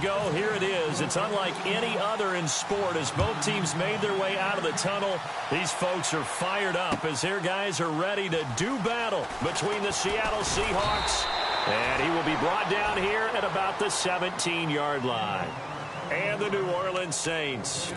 go. Here it is. It's unlike any other in sport as both teams made their way out of the tunnel. These folks are fired up as their guys are ready to do battle between the Seattle Seahawks. And he will be brought down here at about the 17-yard line. And the New Orleans Saints.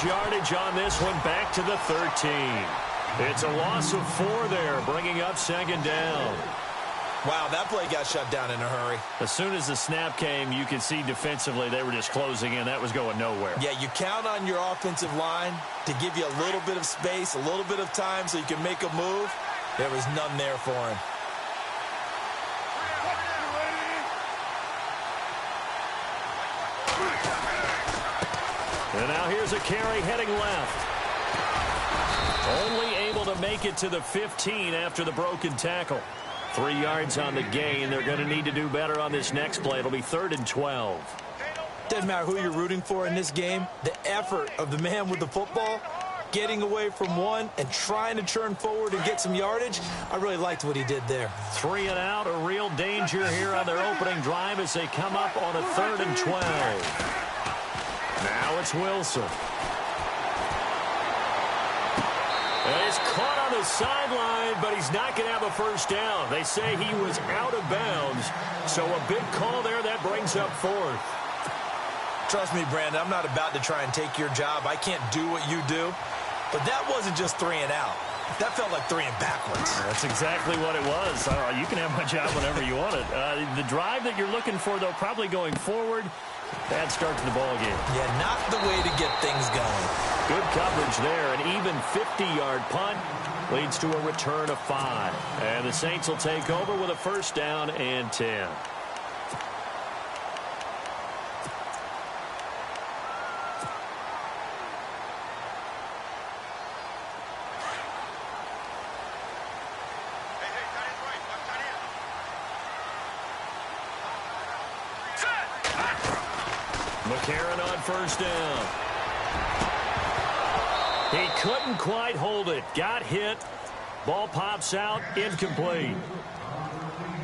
Yardage on this one, back to the 13. It's a loss of 4 there, bringing up second down. Wow, that play got shut down in a hurry. As soon as the snap came, you could see defensively they were just closing in. That was going nowhere. Yeah, you count on your offensive line to give you a little bit of space, a little bit of time so you can make a move. There was none there for him. And now here's a carry heading left. Only able to make it to the 15 after the broken tackle. 3 yards on the gain. They're going to need to do better on this next play. It'll be 3rd and 12. Doesn't matter who you're rooting for in this game. The effort of the man with the football, getting away from one and trying to turn forward and get some yardage, I really liked what he did there. 3 and out, a real danger here on their opening drive as they come up on a 3rd and 12. Now it's Wilson. And he's caught on the sideline, but he's not going to have a first down. They say he was out of bounds, so a big call there that brings up 4th. Trust me, Brandon, I'm not about to try and take your job. I can't do what you do. But that wasn't just 3 and out. That felt like 3 and backwards. That's exactly what it was. You can have my job whenever you want it. The drive that you're looking for, though, probably going forward. Bad start to the ball game. Yeah, not the way to get things going. Good coverage there. An even 50-yard punt leads to a return of 5. And the Saints will take over with a first down and 10. McCarron on first down. He couldn't quite hold it. Got hit. Ball pops out. Incomplete.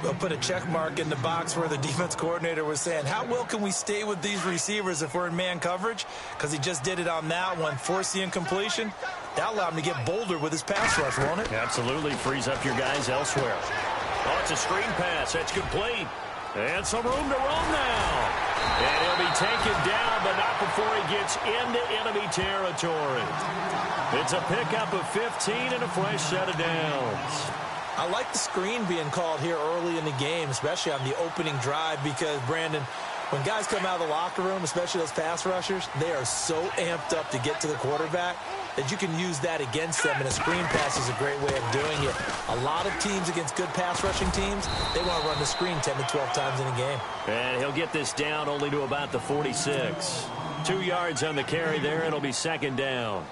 They'll put a check mark in the box where the defense coordinator was saying, how well can we stay with these receivers if we're in man coverage? Because he just did it on that one. Force the incompletion. That'll allow him to get bolder with his pass rush, won't it? Absolutely. Frees up your guys elsewhere. Oh, it's a screen pass. That's complete. And some room to roam now. And he'll be taken down, but not before he gets into enemy territory. It's a pickup of 15 and a fresh set of downs. I like the screen being called here early in the game, especially on the opening drive, because, Brandon, when guys come out of the locker room, especially those pass rushers, they are so amped up to get to the quarterback that you can use that against them, and a screen pass is a great way of doing it. A lot of teams against good pass rushing teams, they want to run the screen 10 to 12 times in a game. And he'll get this down only to about the 46. 2 yards on the carry there. It'll be second down.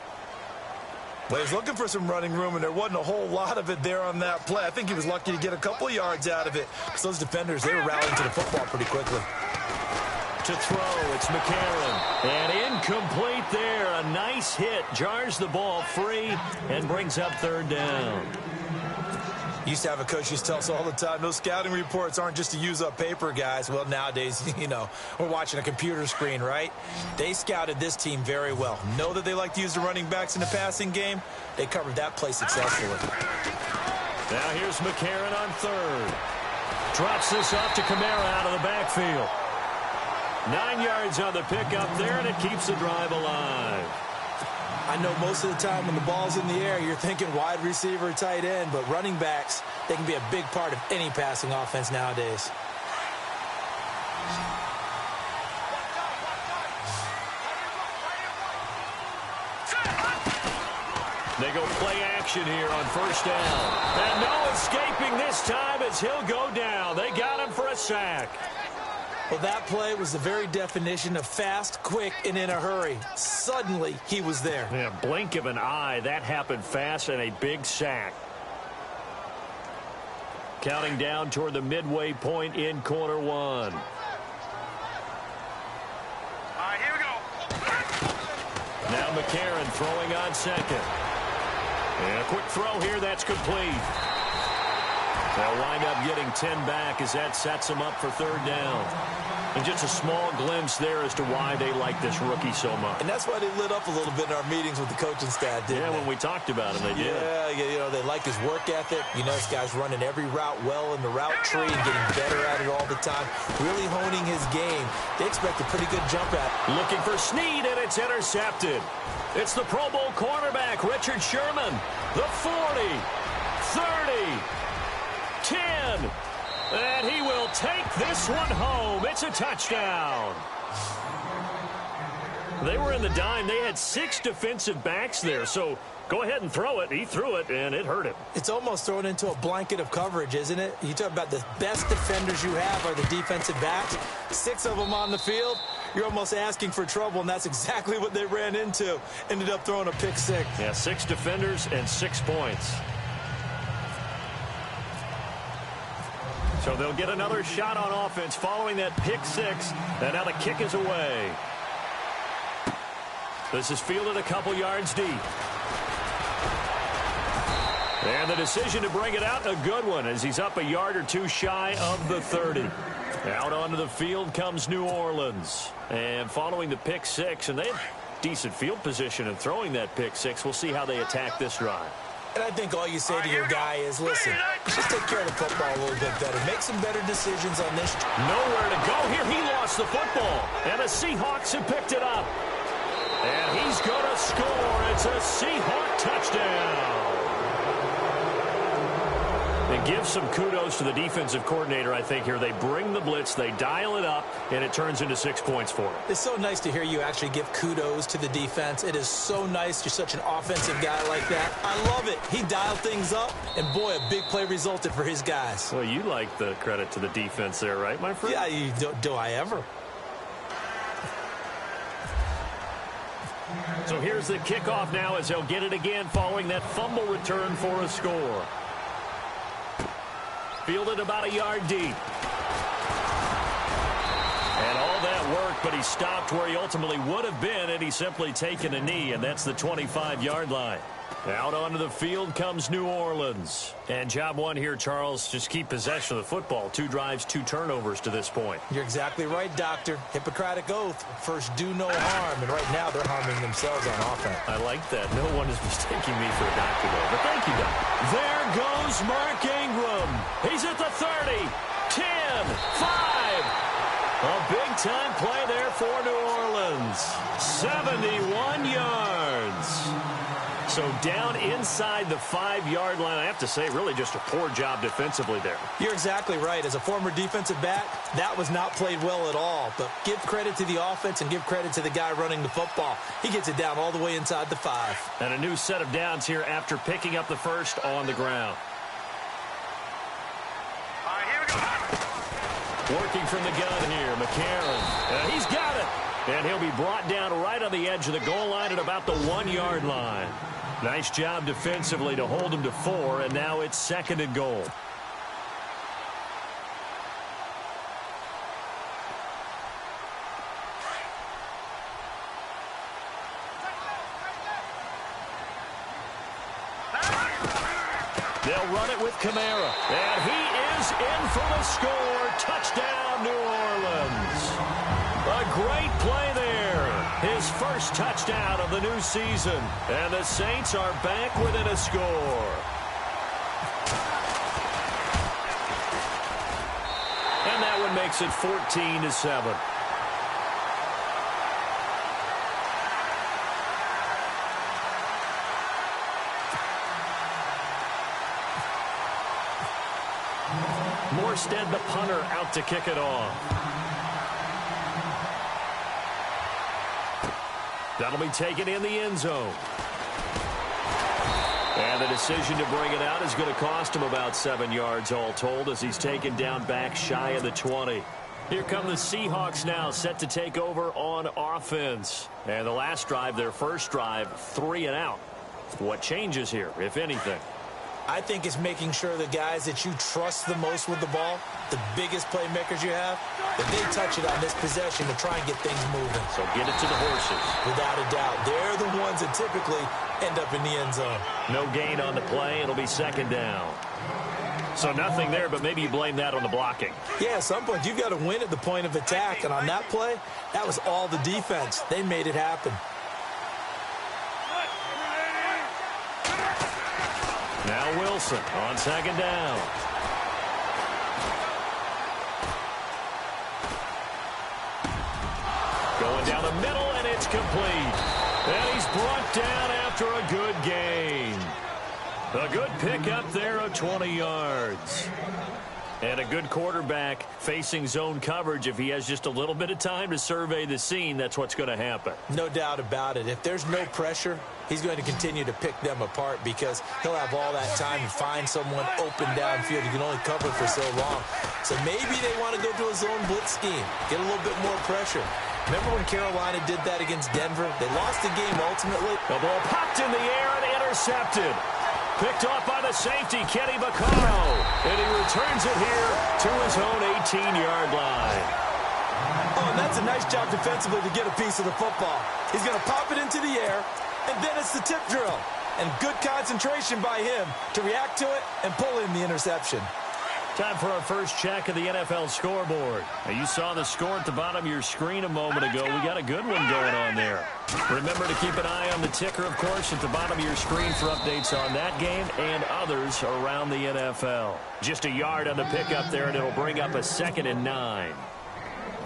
Well, he was looking for some running room, and there wasn't a whole lot of it there on that play. I think he was lucky to get a couple of yards out of it, because those defenders, they were rallying to the football pretty quickly. To throw, it's McCarron. And incomplete there. A nice hit. Jars the ball free and brings up third down. Used to have a coach used to tell us all the time, those scouting reports aren't just to use up paper, guys. Well, nowadays, you know, we're watching a computer screen, right? They scouted this team very well. Know that they like to use the running backs in the passing game. They covered that play successfully. Now here's McCarron on third. Drops this off to Kamara out of the backfield. 9 yards on the pickup there, and it keeps the drive alive. I know most of the time when the ball's in the air, you're thinking wide receiver, tight end, but running backs, they can be a big part of any passing offense nowadays. They go play action here on first down. And no escaping this time as he'll go down. They got him for a sack. Well, that play was the very definition of fast, quick, and in a hurry. Suddenly, he was there. Yeah, blink of an eye. That happened fast and a big sack. Counting down toward the midway point in quarter one. Here we go. Now McCarron throwing on second. And a quick throw here. That's complete. They'll wind up getting 10 back as that sets them up for third down. And just a small glimpse there as to why they like this rookie so much. And that's why they lit up a little bit in our meetings with the coaching staff, didn't they? Yeah, when we talked about him, they did. Yeah, you know, they like his work ethic. You know, this guy's running every route well in the route tree and getting better at it all the time. Really honing his game. They expect a pretty good jump at it. Looking for Snead, and it's intercepted. It's the Pro Bowl cornerback, Richard Sherman. The 40, 30, 10. And he will take this one home. It's a touchdown. They were in the dime. They had 6 defensive backs there, so go ahead and throw it. He threw it, and it hurt him. It's almost thrown into a blanket of coverage, isn't it? You talk about the best defenders you have are the defensive backs. 6 of them on the field. You're almost asking for trouble, and that's exactly what they ran into. Ended up throwing a pick six. Yeah, 6 defenders and 6 points. So they'll get another shot on offense following that pick six. And now the kick is away. This is fielded a couple yards deep. And the decision to bring it out, a good one, as he's up a yard or 2 shy of the 30. Out onto the field comes New Orleans. And following the pick six, and they have decent field position in throwing that pick six. We'll see how they attack this drive. And I think all you say to your guy is, listen, just take care of the football a little bit better. Make some better decisions on this. Nowhere to go here. He lost the football. And the Seahawks have picked it up. And he's going to score. It's a Seahawk touchdown. And give some kudos to the defensive coordinator, I think, here. They bring the blitz, they dial it up, and it turns into 6 points for them. It's so nice to hear you actually give kudos to the defense. It is so nice. You're such an offensive guy like that. I love it. He dialed things up, and boy, a big play resulted for his guys. Well, you like the credit to the defense there, right, my friend? Yeah, do I ever? So here's the kickoff now as they'll get it again following that fumble return for a score. Fielded about a yard deep. And all that work, but he stopped where he ultimately would have been had he simply taken a knee, and that's the 25-yard line. Out onto the field comes New Orleans. And job one here, Charles, just keep possession of the football. 2 drives, 2 turnovers to this point. You're exactly right, Doctor. Hippocratic oath. First, do no harm. And right now, they're harming themselves on offense. I like that. No one is mistaking me for a doctor, though. But thank you, Doctor. There goes Mark Ingram. He's at the 30, 10, 5. A big-time play there for New Orleans. 71 yards. So down inside the 5-yard line. I have to say, really just a poor job defensively there. You're exactly right. As a former defensive back, that was not played well at all. But give credit to the offense and give credit to the guy running the football. He gets it down all the way inside the 5. And a new set of downs here after picking up the first on the ground. Here we go. Working from the gun here, McCarron. He's got it. And he'll be brought down right on the edge of the goal line at about the 1-yard line. Nice job defensively to hold him to 4, and now it's 2nd and goal. They'll run it with Kamara. And he is in for the score. Touchdown, New Orleans. A great play there. His first touchdown of the new season. And the Saints are back within a score. And that one makes it 14-7. Morstead, the punter, out to kick it off. That'll be taken in the end zone. And the decision to bring it out is going to cost him about 7 yards all told as he's taken down back shy of the 20. Here come the Seahawks now, set to take over on offense. And the last drive, their first drive, 3 and out. What changes here, if anything? I think it's making sure the guys that you trust the most with the ball, the biggest playmakers you have, that they touch it on this possession to try and get things moving. So get it to the horses. Without a doubt. They're the ones that typically end up in the end zone. No gain on the play. It'll be second down. So nothing there, but maybe you blame that on the blocking. Yeah, at some point, you've got to win at the point of attack. And on that play, that was all the defense. They made it happen. Now Wilson on second down. Going down the middle, and it's complete. And he's brought down after a good gain. A good pickup there of 20 yards. And a good quarterback facing zone coverage. If he has just a little bit of time to survey the scene, that's what's going to happen. No doubt about it. If there's no pressure, he's going to continue to pick them apart because he'll have all that time to find someone open downfield. You can only cover for so long. So maybe they want to go to a zone blitz scheme, get a little bit more pressure. Remember when Carolina did that against Denver? They lost the game ultimately. The ball popped in the air and intercepted. Picked off by the safety, Kenny Vaccaro. And he returns it here to his own 18-yard line. Oh, and that's a nice job defensively to get a piece of the football. He's going to pop it into the air, and then it's the tip drill. And good concentration by him to react to it and pull in the interception. Time for our first check of the NFL scoreboard. Now, you saw the score at the bottom of your screen a moment ago. We got a good one going on there. Remember to keep an eye on the ticker, of course, at the bottom of your screen for updates on that game and others around the NFL. Just a yard on the pickup there, and it'll bring up a 2nd and 9.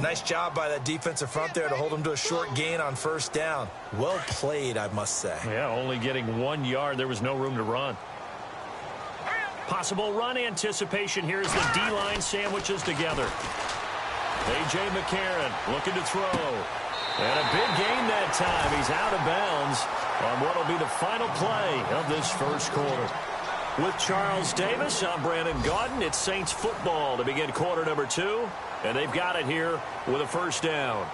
Nice job by that defensive front there to hold him to a short gain on first down. Well played, I must say. Yeah, only getting 1 yard. There was no room to run. Possible run anticipation. Here's the D-line sandwiches together. A.J. McCarron looking to throw. And a big gain that time. He's out of bounds on what will be the final play of this first quarter. With Charles Davis, I'm Brandon Gaudin. It's Saints football to begin quarter number 2. And they've got it here with a first down.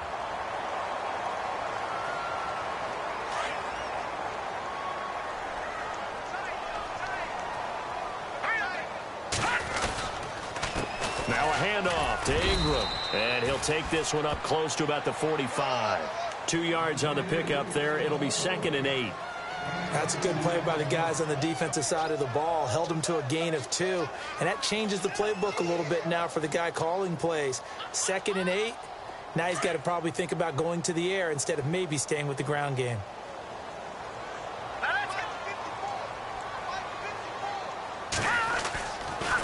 Now a handoff to Ingram. And he'll take this one up close to about the 45. 2 yards on the pickup there. It'll be 2nd and 8. That's a good play by the guys on the defensive side of the ball. Held him to a gain of 2. And that changes the playbook a little bit now for the guy calling plays. 2nd and 8. Now he's got to probably think about going to the air instead of maybe staying with the ground game.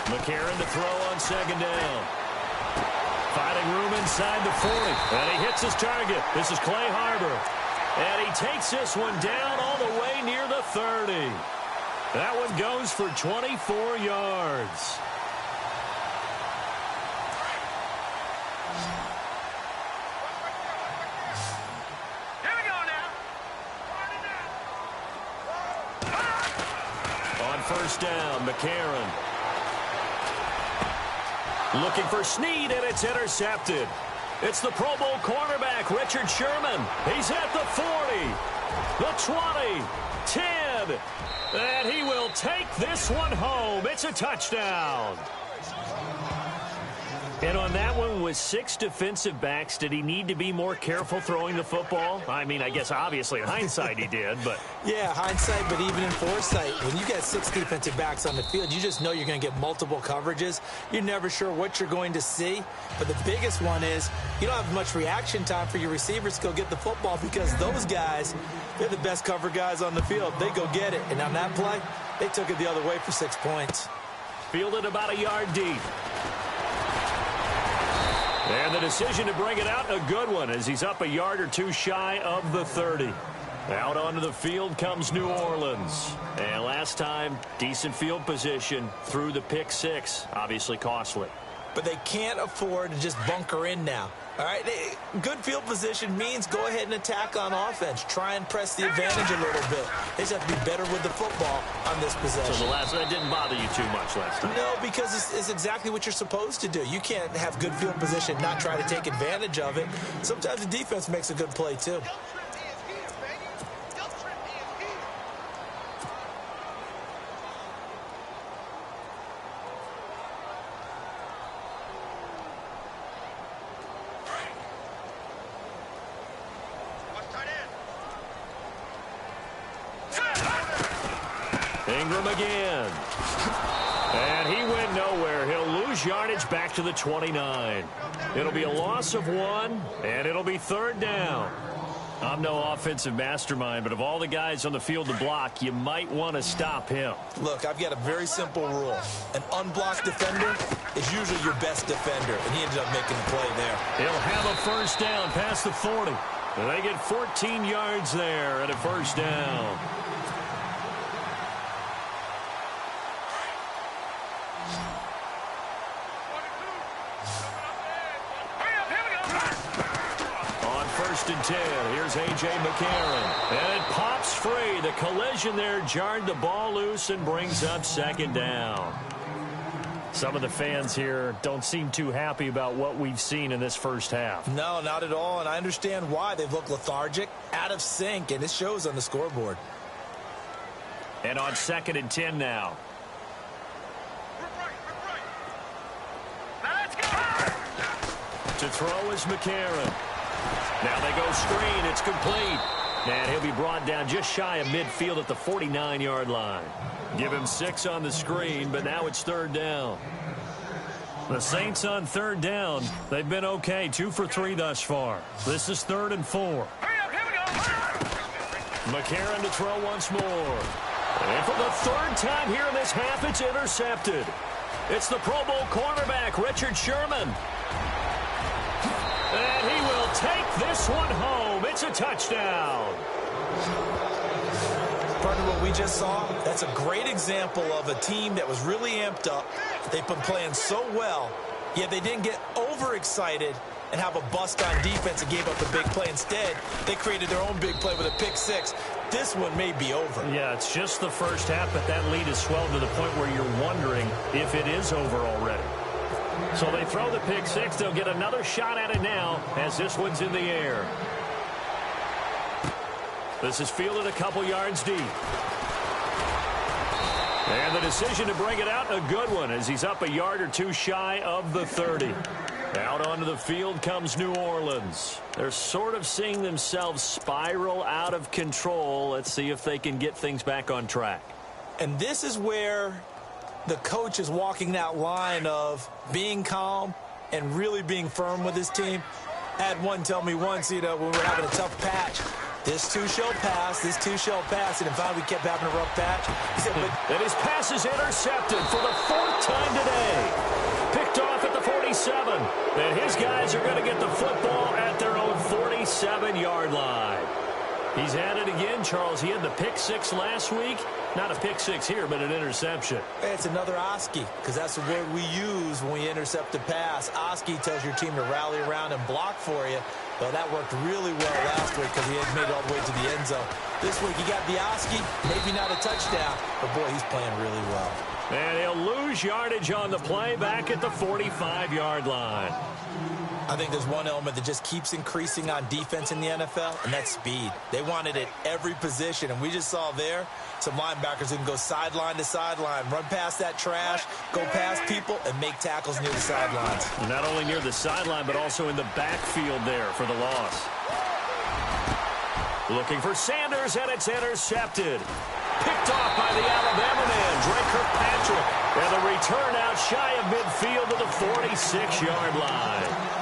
McCarron to throw on second down. Finding room inside the 40. And he hits his target. This is Clay Harbor. And he takes this one down all the way near the 30. That one goes for 24 yards. Here we go now. On first down, McCarron. Looking for Snead, and it's intercepted. It's the Pro Bowl cornerback, Richard Sherman. He's at the 40, the 20, 10, and he will take this one home. It's a touchdown. And on that one, with 6 defensive backs, did he need to be more careful throwing the football? I mean, I guess obviously in hindsight he did, but... Yeah, hindsight, but even in foresight, when you got 6 defensive backs on the field, you just know you're going to get multiple coverages. You're never sure what you're going to see. But the biggest one is you don't have much reaction time for your receivers to go get the football because those guys, they're the best cover guys on the field. They go get it. And on that play, they took it the other way for 6 points. Fielded about a yard deep. And the decision to bring it out, a good one, as he's up a yard or 2 shy of the 30. Out onto the field comes New Orleans. And last time, decent field position through the pick 6. Obviously costly. but they can't afford to just bunker in now. All right, good field position means go ahead and attack on offense. Try and press the advantage a little bit. They just have to be better with the football on this possession. So that didn't bother you too much last time? No, because it's exactly what you're supposed to do. You can't have good field position, not try to take advantage of it. Sometimes the defense makes a good play, too. Ingram again. And he went nowhere. He'll lose yardage back to the 29. It'll be a loss of 1, and it'll be 3rd down. I'm no offensive mastermind, but of all the guys on the field to block, you might want to stop him. Look, I've got a very simple rule. An unblocked defender is usually your best defender, and he ended up making the play there. He'll have a 1st down past the 40. And they get 14 yards there at a 1st down. And 10. Here's A.J. McCarron. And it pops free. The collision there jarred the ball loose and brings up 2nd down. Some of the fans here don't seem too happy about what we've seen in this first half. No, not at all. And I understand why. They've looked lethargic, out of sync, and it shows on the scoreboard. And on 2nd and 10 now. To throw is McCarron. Now they go screen. It's complete. And he'll be brought down just shy of midfield at the 49-yard line. Give him 6 on the screen, but now it's 3rd down. The Saints on 3rd down. They've been okay. 2 for 3 thus far. This is 3rd and 4. McCarron to throw once more. And for the 3rd time here in this half, it's intercepted. It's the Pro Bowl cornerback, Richard Sherman. And he will take this one home. It's a touchdown. Partner, what we just saw, that's a great example of a team that was really amped up. They've been playing so well, yet they didn't get overexcited and have a bust on defense and gave up a big play. Instead, they created their own big play with a pick 6. This one may be over. Yeah, it's just the first half, but that lead has swelled to the point where you're wondering if it is over already. So they throw the pick 6. They'll get another shot at it now as this one's in the air. This is fielded a couple yards deep. And the decision to bring it out, a good one, as he's up a yard or 2 shy of the 30. Out onto the field comes New Orleans. They're sort of seeing themselves spiral out of control. Let's see if they can get things back on track. And this is where the coach is walking that line of being calm and really being firm with his team. I had one tell me once, when we were having a tough patch, this too shall pass, this too shall pass, and in fact we kept having a rough patch. He said, and his pass is intercepted for the 4th time today. Picked off at the 47. And his guys are going to get the football at their own 47-yard line. He's at it again, Charles. He had the pick 6 last week. Not a pick 6 here, but an interception. It's another Oski, because that's the word we use when we intercept a pass. Oski tells your team to rally around and block for you. Well, that worked really well last week because he had made it all the way to the end zone. This week, he got the Oski, maybe not a touchdown, but boy, he's playing really well. And he'll lose yardage on the play back at the 45-yard line. I think there's one element that just keeps increasing on defense in the NFL, and that's speed. They want it at every position, and we just saw there some linebackers who can go sideline to sideline, run past that trash, go past people, and make tackles near the sidelines. Not only near the sideline, but also in the backfield there for the loss. Looking for Sanders, and it's intercepted. Picked off by the Alabama man, Drake Kirkpatrick. And the return out shy of midfield to the 46-yard line.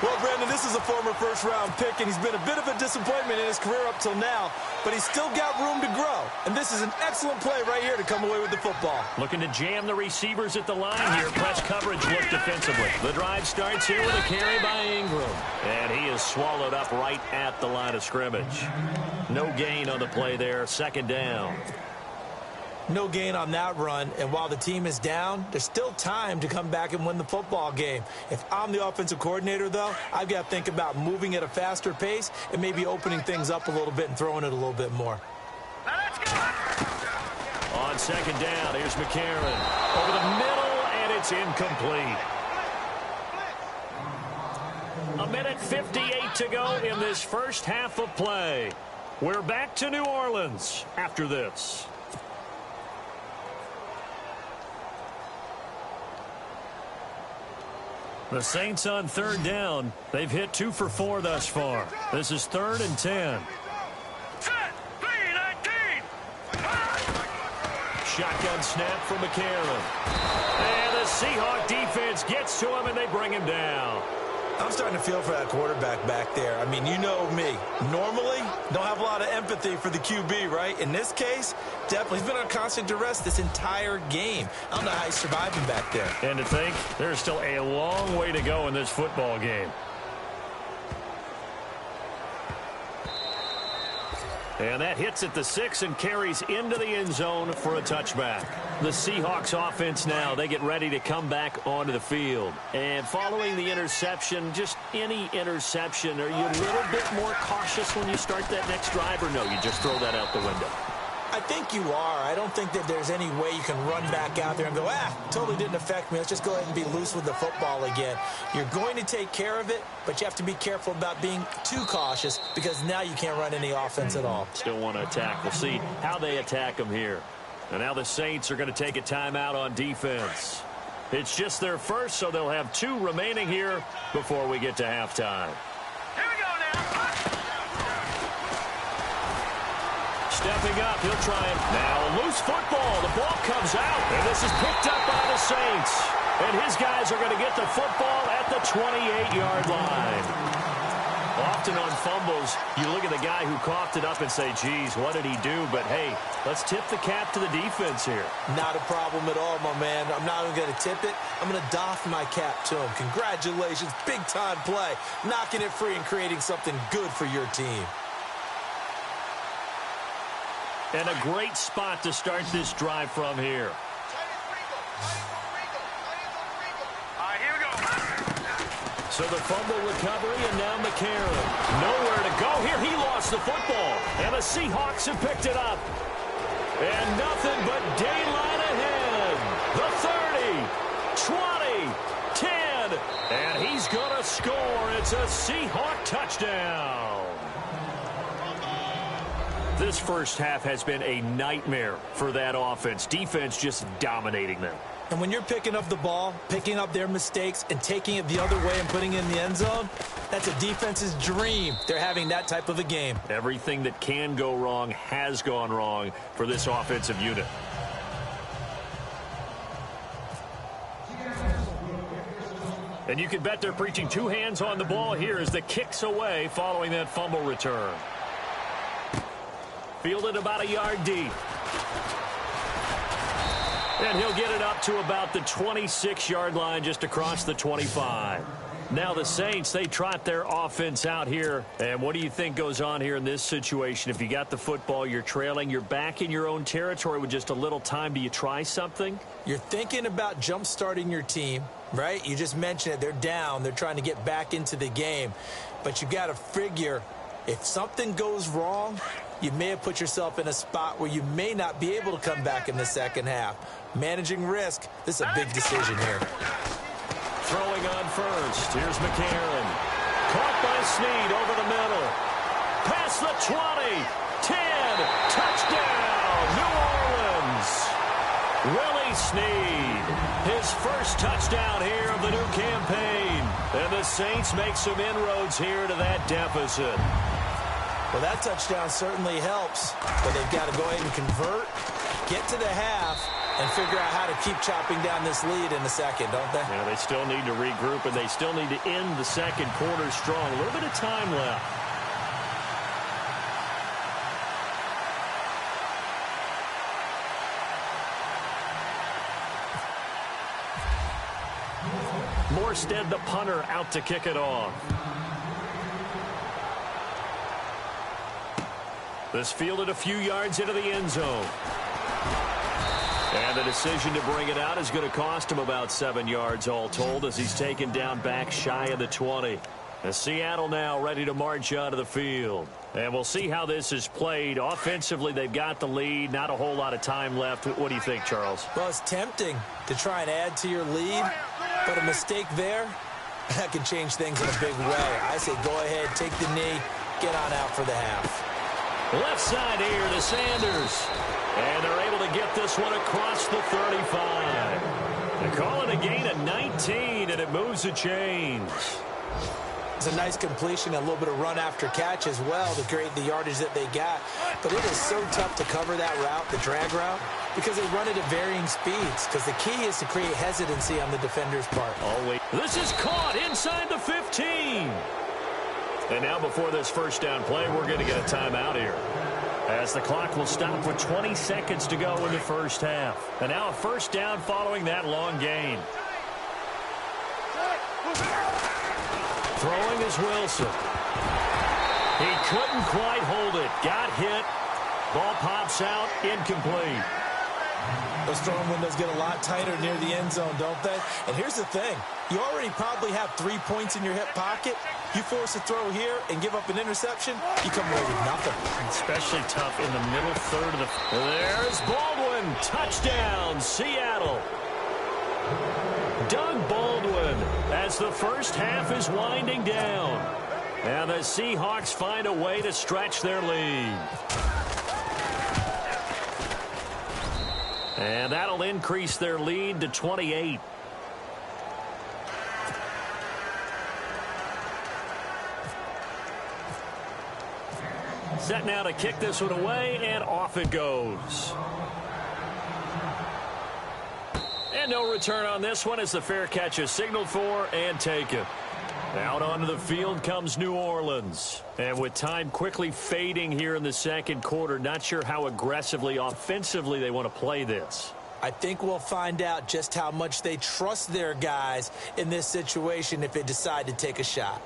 Well, Brandon, this is a former first-round pick, and he's been a bit of a disappointment in his career up till now, but he's still got room to grow. And this is an excellent play right here to come away with the football. Looking to jam the receivers at the line here. Press coverage look defensively. The drive starts here with a carry by Ingram. And he is swallowed up right at the line of scrimmage. No gain on the play there. 2nd down. No gain on that run, and while the team is down, there's still time to come back and win the football game. If I'm the offensive coordinator, though, I've got to think about moving at a faster pace and maybe opening things up a little bit and throwing it a little bit more. Now let's go. On second down, here's McCarron. Over the middle, and it's incomplete. A minute 58 to go in this first half of play. We're back to New Orleans after this. The Saints on third down. They've hit 2 for 4 thus far. This is 3rd and 10. Set. 3-19. Shotgun snap from McCarron. And the Seahawk defense gets to him, and they bring him down. I'm starting to feel for that quarterback back there. I mean, you know me. Normally, don't have a lot of empathy for the QB, right? In this case, definitely. He's been on constant duress this entire game. I don't know how he's surviving back there. And to think, there's still a long way to go in this football game. And that hits at the 6 and carries into the end zone for a touchback. The Seahawks offense now, they get ready to come back onto the field. And following the interception, just any interception, are you a little bit more cautious when you start that next drive, or no, you just throw that out the window? I think you are. I don't think that there's any way you can run back out there and go, totally didn't affect me. Let's just go ahead and be loose with the football again. You're going to take care of it, but you have to be careful about being too cautious because now you can't run any offense at all. Still want to attack. We'll see how they attack them here. And now the Saints are going to take a timeout on defense. It's just their first, so they'll have 2 remaining here before we get to halftime. Here we go now. Stepping up, he'll try it. Now, loose football. The ball comes out, and this is picked up by the Saints. And his guys are going to get the football at the 28-yard line. Often on fumbles, you look at the guy who coughed it up and say, geez, what did he do? But, hey, let's tip the cap to the defense here. Not a problem at all, my man. I'm not even going to tip it. I'm going to doff my cap to him. Congratulations, big-time play. Knocking it free and creating something good for your team. And a great spot to start this drive from here. All right, here we go. So the fumble recovery, and now McCarron. Nowhere to go here. He lost the football. And the Seahawks have picked it up. And nothing but daylight ahead. The 30, 20, 10. And he's going to score. It's a Seahawk touchdown. This first half has been a nightmare for that offense. Defense just dominating them. And when you're picking up the ball, picking up their mistakes, and taking it the other way and putting it in the end zone, that's a defense's dream. They're having that type of a game. Everything that can go wrong has gone wrong for this offensive unit. And you can bet they're preaching 2 hands on the ball here as the kick's away following that fumble return. Fielded about a yard deep. And he'll get it up to about the 26-yard line, just across the 25. Now the Saints, they trot their offense out here. And what do you think goes on here in this situation? If you got the football, you're trailing, you're back in your own territory with just a little time. Do you try something? You're thinking about jump-starting your team, right? You just mentioned it. They're down. They're trying to get back into the game. But you got to figure if something goes wrong, you may have put yourself in a spot where you may not be able to come back in the second half. Managing risk, this is a big decision here. Throwing on first. Here's McCarron. Caught by Snead over the middle. Past the 20. 10. Touchdown, New Orleans. Willie Snead. His first touchdown here of the new campaign. And the Saints make some inroads here to that deficit. Well, that touchdown certainly helps, but they've got to go ahead and convert, get to the half, and figure out how to keep chopping down this lead in the second, don't they? Yeah, they still need to regroup, and they still need to end the second quarter strong. A little bit of time left. Morstead, the punter, out to kick it off. This fielded a few yards into the end zone. And the decision to bring it out is going to cost him about 7 yards all told as he's taken down back shy of the 20. And Seattle now ready to march out of the field. And we'll see how this is played. Offensively, they've got the lead. Not a whole lot of time left. What do you think, Charles? Well, it's tempting to try and add to your lead, but a mistake there, that can change things in a big way. I say go ahead, take the knee, get on out for the half. Left side here to Sanders. And they're able to get this one across the 35. They call it a gain of 19, and it moves the chains. It's a nice completion, a little bit of run after catch as well to create the yardage that they got. But it is so tough to cover that route, the drag route, because they run it at varying speeds. Because the key is to create hesitancy on the defender's part. Always. This is caught inside the 15. And now before this first down play, we're going to get a timeout here, as the clock will stop with 20 seconds to go in the first half. And now a first down following that long gain. Throwing is Wilson. He couldn't quite hold it. Got hit. Ball pops out. Incomplete. Those throwing windows get a lot tighter near the end zone, don't they? And here's the thing. You already probably have 3 points in your hip pocket. You force a throw here and give up an interception, you come away with nothing. Especially tough in the middle third of the... There's Baldwin. Touchdown, Seattle. Doug Baldwin as the first half is winding down. And the Seahawks find a way to stretch their lead. And that'll increase their lead to 28. Set now to kick this one away, and off it goes. And no return on this one as the fair catch is signaled for and taken. Out onto the field comes New Orleans. And with time quickly fading here in the second quarter, not sure how aggressively, offensively they want to play this. I think we'll find out just how much they trust their guys in this situation if they decide to take a shot.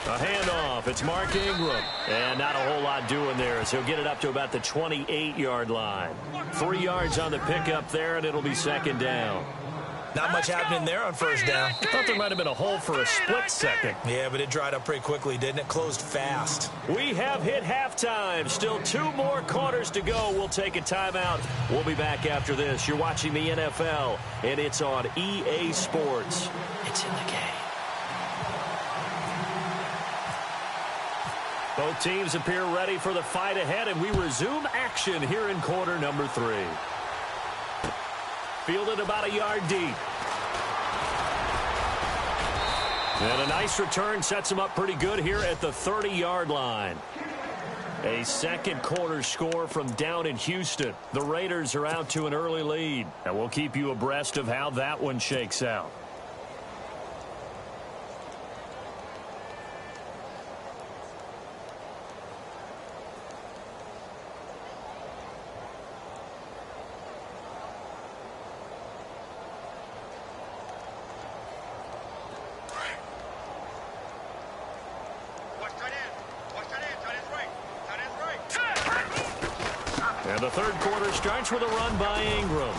A handoff. It's Mark Ingram. And not a whole lot doing there as he'll get it up to about the 28-yard line. 3 yards on the pickup there, and it'll be second down. Not much happening there on first down. I thought there might have been a hole for a split second. Yeah, but it dried up pretty quickly, didn't it? Closed fast. We have hit halftime. Still 2 more quarters to go. We'll take a timeout. We'll be back after this. You're watching the NFL, and it's on EA Sports. It's in the game. Both teams appear ready for the fight ahead, and we resume action here in quarter number 3. Fielded about a yard deep. And a nice return sets him up pretty good here at the 30-yard line. A second quarter score from down in Houston. The Raiders are out to an early lead, and we'll keep you abreast of how that one shakes out. And the third quarter starts with a run by Ingram.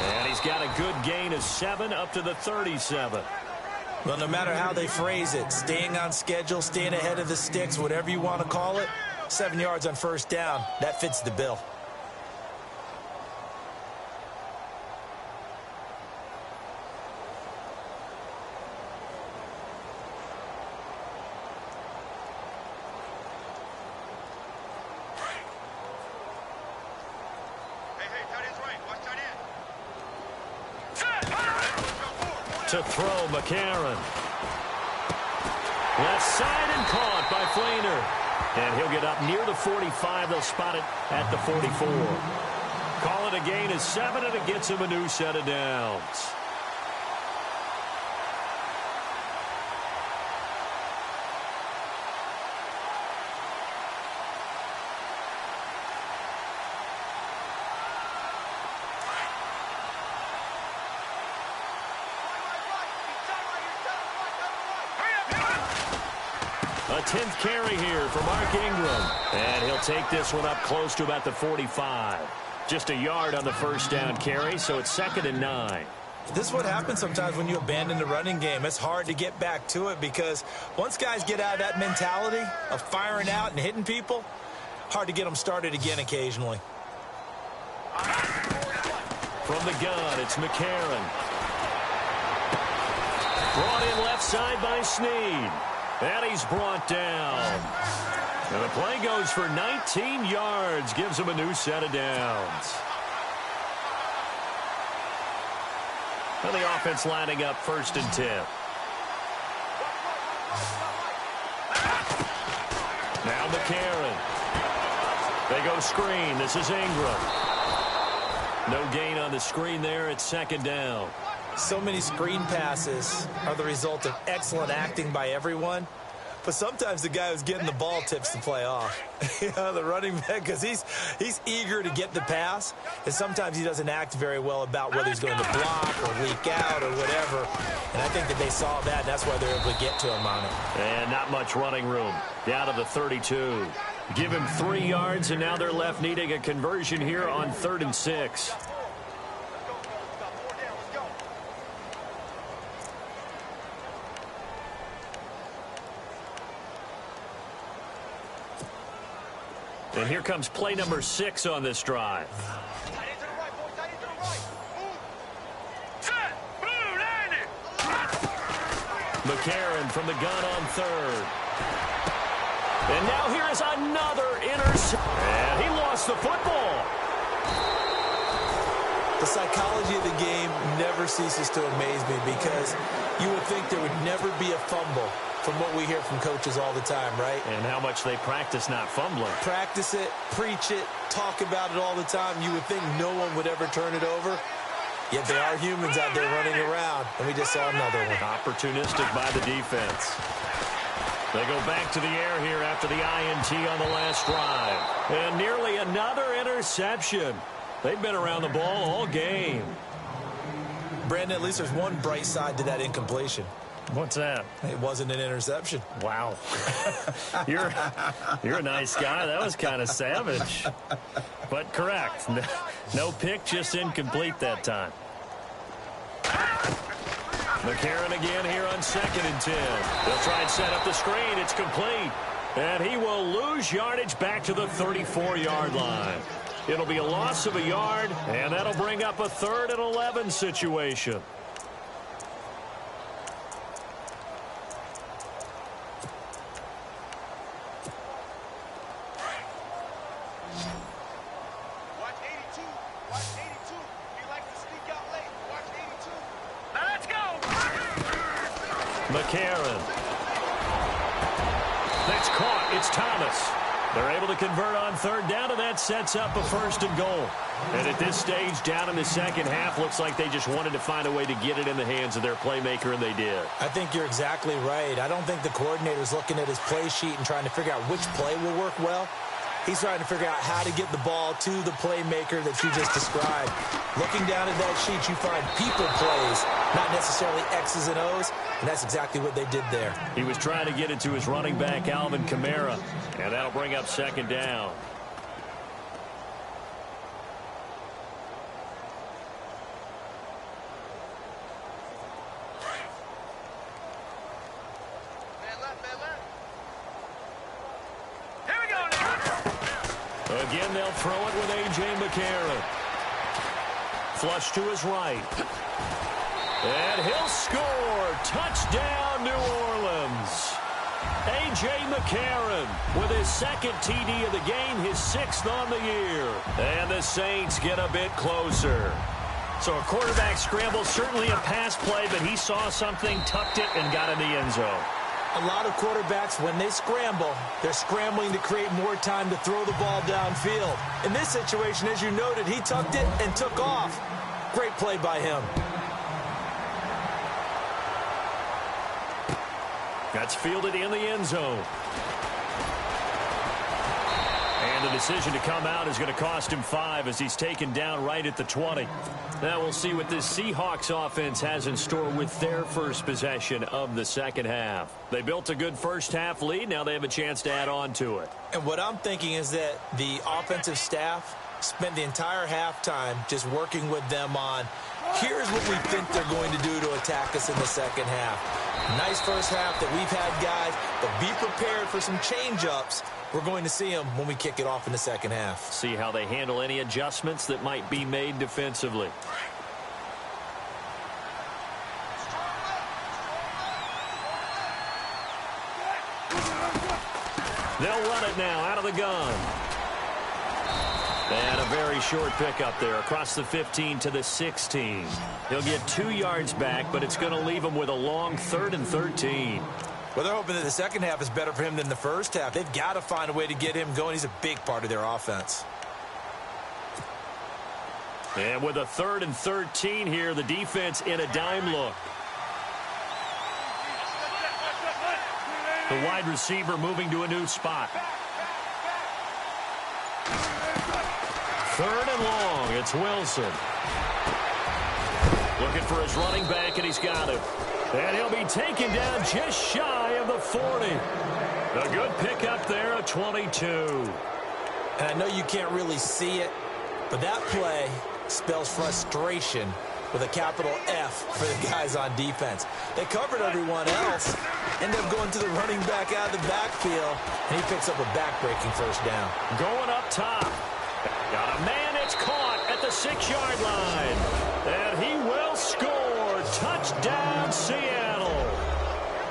And he's got a good gain of 7 up to the 37. Well, no matter how they phrase it, staying on schedule, staying ahead of the sticks, whatever you want to call it, 7 yards on first down, that fits the bill. To throw, McCarron. Left side and caught by Flainer. And he'll get up near the 45. They'll spot it at the 44. Call it a gain of 7, and it gets him a new set of downs. a 10th carry here for Mark Ingram. And he'll take this one up close to about the 45. Just a yard on the first down carry, so it's 2nd and 9. This is what happens sometimes when you abandon the running game. It's hard to get back to it because once guys get out of that mentality of firing out and hitting people, hard to get them started again occasionally. From the gun, it's McCarron. Brought in left side by Snead. And he's brought down. And the play goes for 19 yards. Gives him a new set of downs. And the offense lining up 1st and 10. Now McCarron. They go screen. This is Ingram. No gain on the screen there. It's 2nd down. So many screen passes are the result of excellent acting by everyone. But sometimes the guy who's getting the ball tips the play off. The running back, because he's eager to get the pass. And sometimes he doesn't act very well about whether he's going to block or leak out or whatever. And I think that they saw that, and that's why they're able to get to him on it. And not much running room. Down to the 32. Give him 3 yards, and now they're left needing a conversion here on 3rd and 6. And here comes play number 6 on this drive. McCarron from the gun on 3rd. And now here is another interception. And he lost the football. The psychology of the game never ceases to amaze me because you would think there would never be a fumble from what we hear from coaches all the time, right? And how much they practice not fumbling. Practice it, preach it, talk about it all the time. You would think no one would ever turn it over. Yet they are humans out there running around, and we just saw another one. Opportunistic by the defense. They go back to the air here after the INT on the last drive. And nearly another interception. They've been around the ball all game. Brandon, at least there's one bright side to that incompletion. What's that? It wasn't an interception. Wow. You're a nice guy. That was kind of savage. But correct. No pick, just incomplete that time. McCarron again here on 2nd and 10. They'll try and set up the screen. It's complete. And he will lose yardage back to the 34-yard line. It'll be a loss of a yard, and that'll bring up a 3rd and 11 situation. Watch 82. Watch 82. He likes to sneak out late. Watch 82. Now let's go. McCarron. That's caught. It's Thomas. They're able to convert on 3rd down, and that sets up a 1st and goal. And at this stage, down in the second half, looks like they just wanted to find a way to get it in the hands of their playmaker, and they did. I think you're exactly right. I don't think the coordinator's looking at his play sheet and trying to figure out which play will work well. He's trying to figure out how to get the ball to the playmaker that you just described. Looking down at that sheet, you find people plays, not necessarily X's and O's, and that's exactly what they did there. He was trying to get it to his running back, Alvin Kamara, and that'll bring up 2nd down. Again, they'll throw it with A.J. McCarron. Flush to his right. And he'll score. Touchdown, New Orleans. A.J. McCarron with his 2nd TD of the game, his 6th on the year. And the Saints get a bit closer. So a quarterback scramble, certainly a pass play, but he saw something, tucked it, and got in the end zone. A lot of quarterbacks, when they scramble, they're scrambling to create more time to throw the ball downfield. In this situation, as you noted, he tucked it and took off. Great play by him. That's fielded in the end zone. And And the decision to come out is going to cost him 5 as he's taken down right at the 20. Now we'll see what this Seahawks offense has in store with their first possession of the second half. They built a good first half lead. Now they have a chance to add on to it. And what I'm thinking is that the offensive staff spent the entire halftime just working with them on, here's what we think they're going to do to attack us in the second half. Nice first half that we've had, guys, but be prepared for some change-ups. We're going to see them when we kick it off in the second half. See how they handle any adjustments that might be made defensively. They'll run it now out of the gun. And a very short pickup there across the 15 to the 16. He'll get 2 yards back, but it's going to leave him with a long 3rd and 13. Well, they're hoping that the second half is better for him than the first half. They've got to find a way to get him going. He's a big part of their offense. And with a 3rd and 13 here, the defense in a dime look. The wide receiver moving to a new spot. 3rd and long. It's Wilson. Looking for his running back, and he's got him. And he'll be taken down just shy of the 40. A good pickup there at 22. And I know you can't really see it, but that play spells frustration with a capital F for the guys on defense. They covered everyone else, end up going to the running back out of the backfield, and he picks up a back-breaking first down. Going up top. Got a man, it's caught at the 6-yard line. And he will score. Touchdown, Seattle.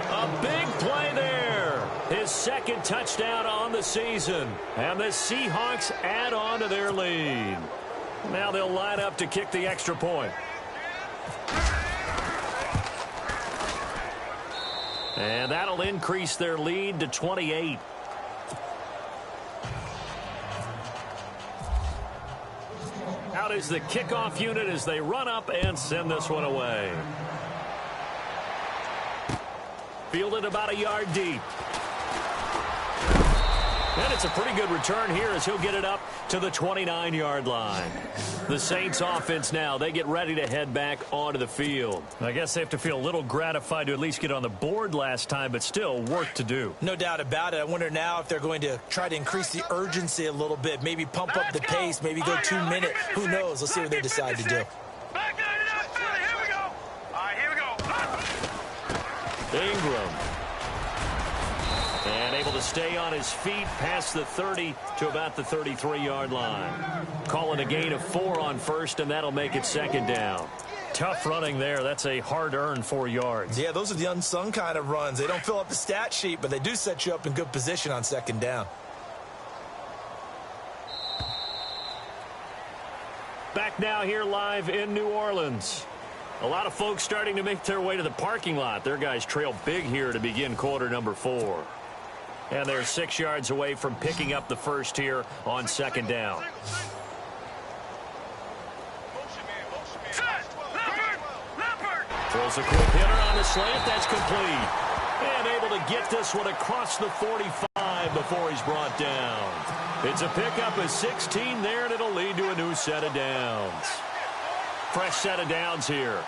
A big play there. His second touchdown on the season. And the Seahawks add on to their lead. Now they'll line up to kick the extra point. And that'll increase their lead to 28. Out is the kickoff unit as they run up and send this one away. Fielded about a yard deep. And it's a pretty good return here as he'll get it up to the 29-yard line. The Saints offense now, they get ready to head back onto the field. I guess they have to feel a little gratified to at least get on the board last time, but still work to do. No doubt about it. I wonder now if they're going to try to increase the urgency a little bit, maybe pump up the pace, maybe go 2 minute. Who knows? Let's see what they decide to do. Ingram. And able to stay on his feet past the 30 to about the 33-yard line. Calling a gain of 4 on first, and that'll make it second down. Tough running there. That's a hard-earned 4 yards. Yeah, those are the unsung kind of runs. They don't fill up the stat sheet, but they do set you up in good position on second down. Back now here live in New Orleans. A lot of folks starting to make their way to the parking lot. Their guys trail big here to begin quarter number 4. And they're 6 yards away from picking up the first here on second down. Throws a quick hitter on the slant. That's complete. And able to get this one across the 45 before he's brought down. It's a pickup of 16 there, and it'll lead to a new set of downs. Fresh set of downs here.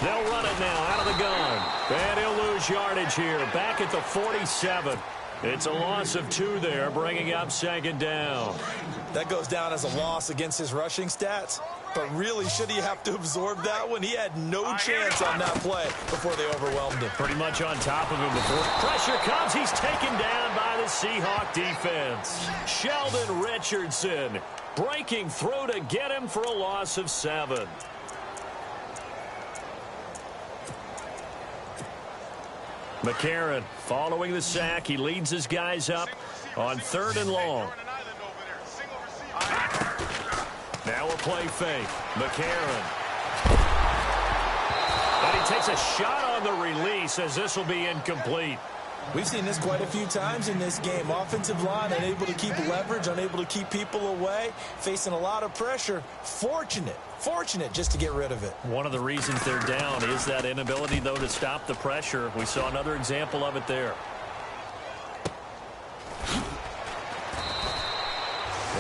They'll run it now out of the gun. And he'll lose yardage here. Back at the 47. It's a loss of 2 there, bringing up second down. That goes down as a loss against his rushing stats. But really, should he have to absorb that one? He had no chance on that play before they overwhelmed him. Pretty much on top of him before pressure comes. He's taken down by the Seahawk defense. Sheldon Richardson breaking through to get him for a loss of 7. McCarron following the sack. He leads his guys up on 3rd and long. Now a play fake. McCarron. And he takes a shot on the release as this will be incomplete. We've seen this quite a few times in this game. Offensive line unable to keep leverage, unable to keep people away, facing a lot of pressure. Fortunate just to get rid of it. One of the reasons they're down is that inability, though, to stop the pressure. We saw another example of it there.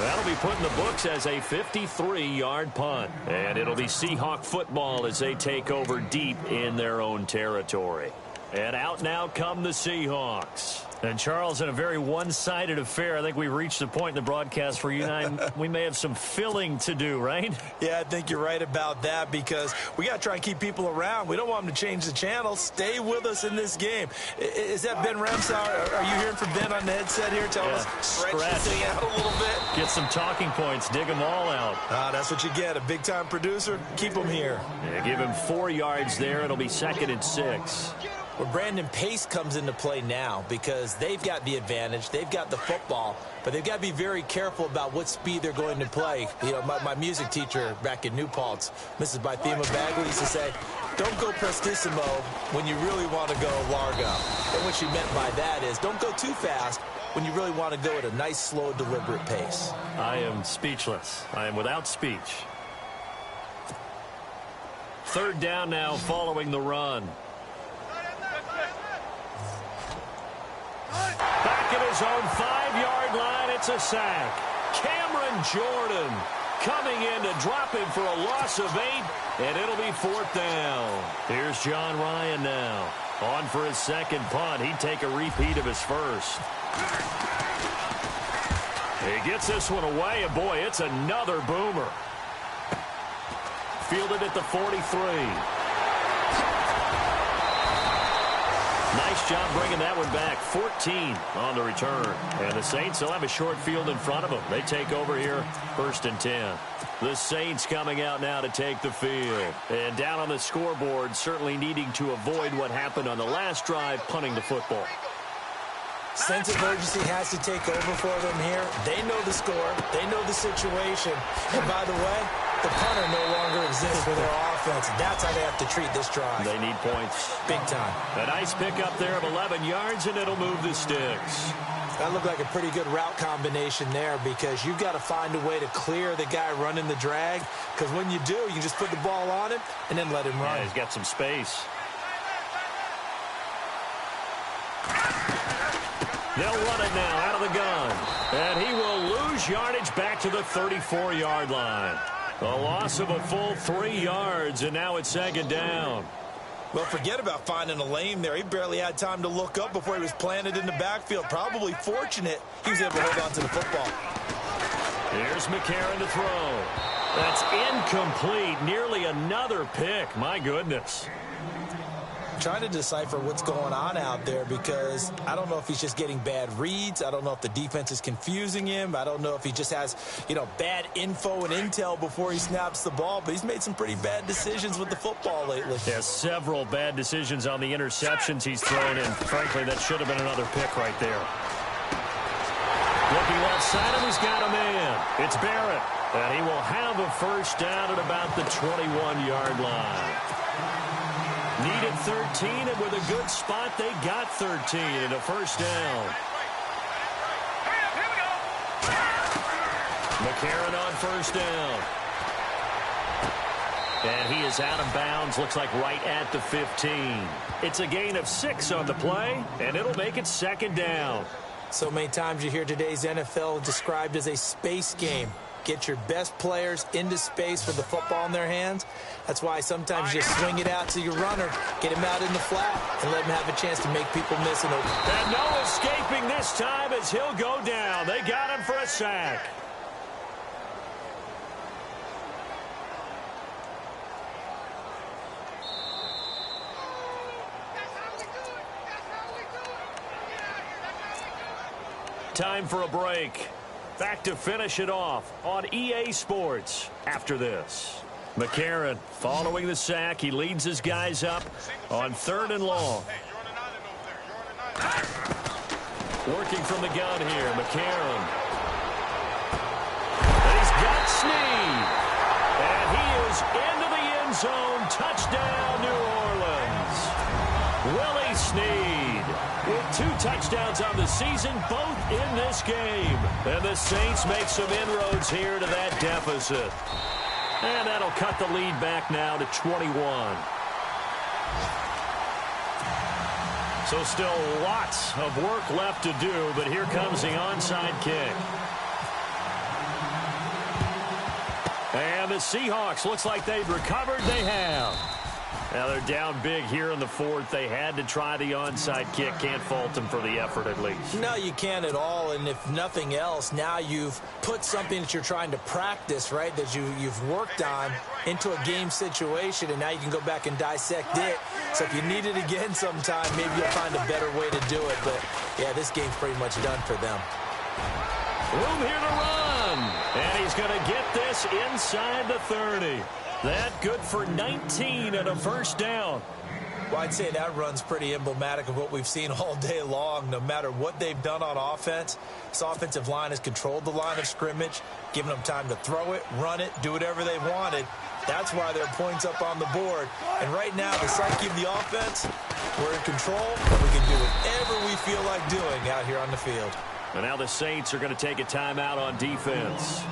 That'll be put in the books as a 53-yard punt. And it'll be Seahawk football as they take over deep in their own territory. And out now come the Seahawks. And, Charles, in a very one-sided affair, I think we reached the point in the broadcast where you and I, we may have some filling to do, right? Yeah, I think you're right about that because we got to try and keep people around. We don't want them to change the channel. Stay with us in this game. Is that Ben Remsauer? Are you hearing from Ben on the headset here? Tell us, stretch this thing out a little bit. Get some talking points. Dig them all out. That's what you get. A big-time producer. Keep them here. Yeah, give him 4 yards there. It'll be 2nd and 6. Well, Brandon, pace comes into play now because they've got the advantage. They've got the football, but they've got to be very careful about what speed they're going to play. You know, my music teacher back in New Paltz, Mrs. Bythema Bagley, used to say, don't go prestissimo when you really want to go largo. And what she meant by that is don't go too fast when you really want to go at a nice, slow, deliberate pace. I am speechless. I am without speech. 3rd down now following the run. Back at his own 5-yard line, it's a sack. Cameron Jordan coming in to drop him for a loss of 8, and it'll be 4th down. Here's John Ryan now. On for his 2nd punt. He'd take a repeat of his first. He gets this one away, and boy, it's another boomer. Fielded at the 43. Nice job bringing that one back. 14 on the return. And the Saints will have a short field in front of them. They take over here, 1st and 10. The Saints coming out now to take the field. And down on the scoreboard, certainly needing to avoid what happened on the last drive, punting the football. Sense of urgency has to take over for them here. They know the score. They know the situation. And by the way, the punter no longer exists for their offense. That's how they have to treat this drive. They need points. Big time. A nice pickup there of 11 yards, and it'll move the sticks. That looked like a pretty good route combination there because you've got to find a way to clear the guy running the drag. Because when you do, you just put the ball on him and then let him run. Yeah, he's got some space. They'll run it now out of the gun. And he will lose yardage back to the 34-yard line. A loss of a full 3 yards, and now it's 2nd down. Well, forget about finding a lane there. He barely had time to look up before he was planted in the backfield. Probably fortunate he was able to hold on to the football. Here's McCarron to throw. That's incomplete. Nearly another pick. My goodness. Trying to decipher what's going on out there because I don't know if he's just getting bad reads. I don't know if the defense is confusing him. I don't know if he just has, bad info and intel before he snaps the ball. But he's made some pretty bad decisions with the football lately. Yeah, several bad decisions on the interceptions he's thrown in. Frankly, that should have been another pick right there. Looking left side, and he's got a man. It's Barrett. And he will have a 1st down at about the 21-yard line. Needed 13, and with a good spot, they got 13 and a 1st down. McCarron on 1st down. And he is out of bounds, looks like right at the 15. It's a gain of 6 on the play, and it'll make it 2nd down. So many times you hear today's NFL described as a space game. Get your best players into space with the football in their hands. That's why sometimes you just swing it out to your runner, get him out in the flat, and let him have a chance to make people miss an open. And no escaping this time as he'll go down. They got him for a sack. Time for a break. Back to finish it off on EA Sports after this. McCarron following the sack. He leads his guys up on 3rd and long. Working from the gun here, McCarron. And he's got Snead. And he is into the end zone. Touchdown, New Orleans. Willie Snead. with 2 touchdowns on the season, both in this game. And the Saints make some inroads here to that deficit. And that'll cut the lead back now to 21. So still lots of work left to do, but here comes the onside kick. And the Seahawks, looks like they've recovered. They have. Now they're down big here in the 4th. They had to try the onside kick. Can't fault them for the effort at least. No, you can't at all. And if nothing else, now you've put something that you're trying to practice, right, that you've worked on into a game situation, and now you can go back and dissect it. So if you need it again sometime, maybe you'll find a better way to do it. But, yeah, this game's pretty much done for them. Room here to run. And he's going to get this inside the 30. That good for 19 and a first down. Well, I'd say that run's pretty emblematic of what we've seen all day long. No matter what they've done on offense, this offensive line has controlled the line of scrimmage, given them time to throw it, run it, do whatever they wanted. That's why there are points up on the board. And right now, the psyche of the offense, we're in control, and we can do whatever we feel like doing out here on the field. And now the Saints are going to take a timeout on defense.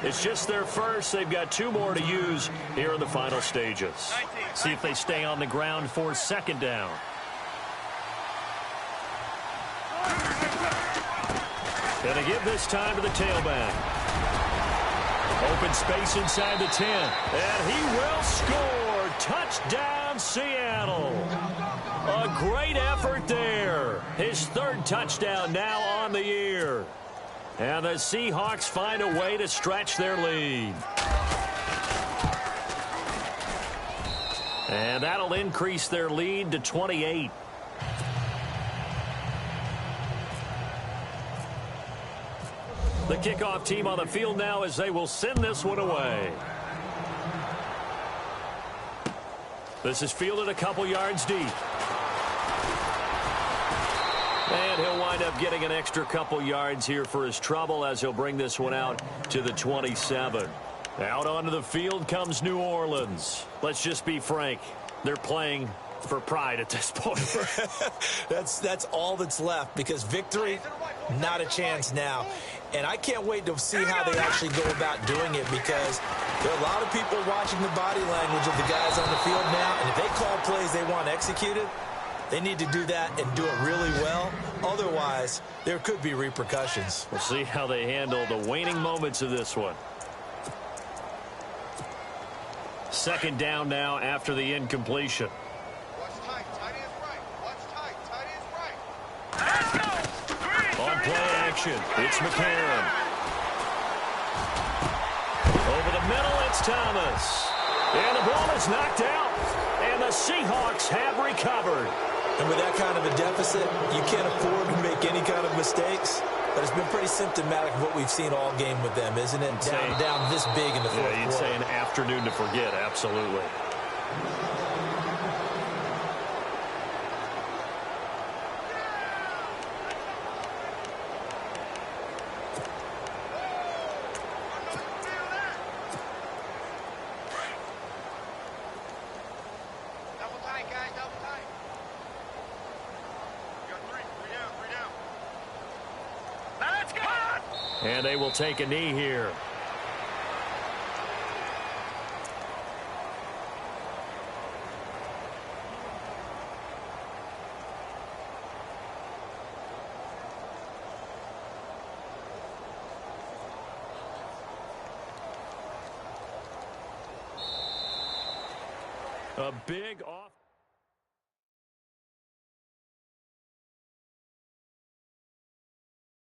It's just their first. They've got 2 more to use here in the final stages. See if they stay on the ground for 2nd down. Going to give this time to the tailback. Open space inside the 10. And he will score. Touchdown, Seattle. A great effort there. His 3rd touchdown now on the year. And the Seahawks find a way to stretch their lead. And that'll increase their lead to 28. The kickoff team on the field now as they will send this one away. This is fielded a couple yards deep. And he'll wind up getting an extra couple yards here for his trouble as he'll bring this one out to the 27. Out onto the field comes New Orleans. Let's just be frank. They're playing for pride at this point. That's all that's left, because victory, not a chance now. And I can't wait to see how they actually go about doing it, because there are a lot of people watching the body language of the guys on the field now, and if they call plays they want executed, they need to do that and do it really well. Otherwise, there could be repercussions. We'll see how they handle the waning moments of this one. 2nd down now after the incompletion. Watch tight. Tight is right. Watch tight. Tight is right. Let's go. On play action, it's McCarron. Over the middle, it's Thomas. And the ball is knocked out. And the Seahawks have recovered. And with that kind of a deficit, you can't afford to make any kind of mistakes. But it's been pretty symptomatic of what we've seen all game with them, isn't it? Down this big in the 4th quarter. Yeah, you'd say an afternoon to forget, absolutely. Double tight, guys. Double tight. You got 3. 3 down. 3 down. Let's go. And they will take a knee here. A big off.